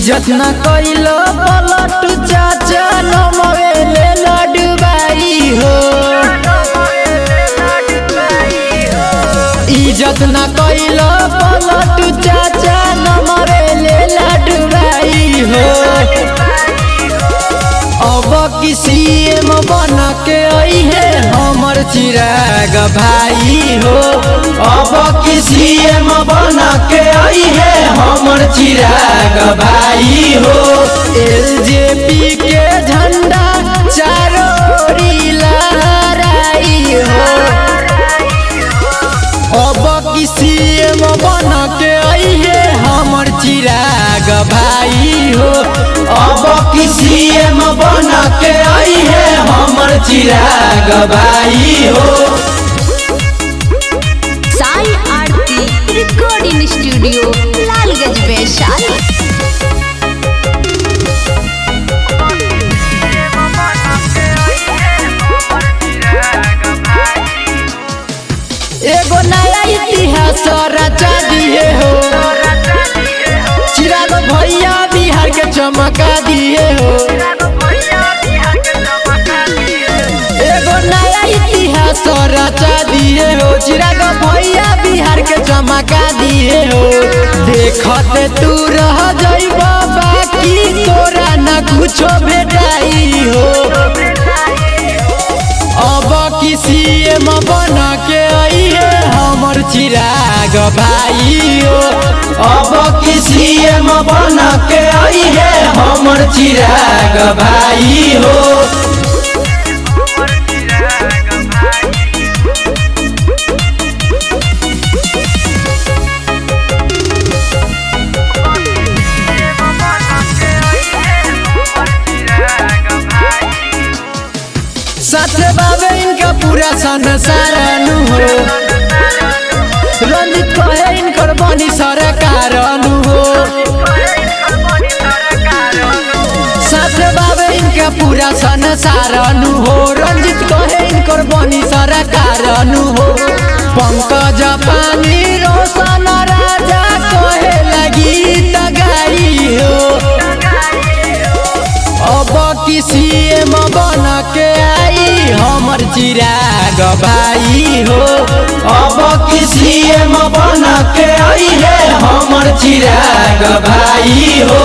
इज्जत न कइलो पलट चाचा नमवे ले लडबाई हो। इज्जत न कइलो पलट चाचा नमवे ले लडबाई हो। अब किसी एम बन के आई है हमर चिराग भाई हो। अब किसी एम बन के आई है हमर चिराग भाई हो। एलजेपी के झंडा चारों ओर लहराई हो। अब किसी एम बन के आई है हमर चिराग भाई हो। अब किसी एम बन के आई है हमर चिराग भाई हो। साई आरती रिकॉर्डिंग स्टूडियो लालगंज वैशाली। एगो नया इतिहास रचा दिए हो। चिराग भैया बिहार के चमका दिए हो। एगो नया इतिहास रचा दिए हो। चिराग भैया बिहार के चमका दिए हो। देखते तू रह जाइबा बाकी तोरा न कुछो भेटाई हो। अब किसी एम बन के आई है हमर चिराग भाई हो। अब किसी एम बन के आई है हमर चिराग भाई हो। साथ बाबे इनका पूरा संसार नु हो। रंजित कहे इनकर बनी सरकार नु हो। साथ बाबे इनका पूरा संसार नु हो। रंजित कहे इनकर बनी सरकार नु हो। पंकज पानी रोशन राजा कहे लगी तगाई हो। अब किसी एम बन के आई हमर चिराग भाई हो। अब किसी एम बन के आई है हमर चिराग भाई हो।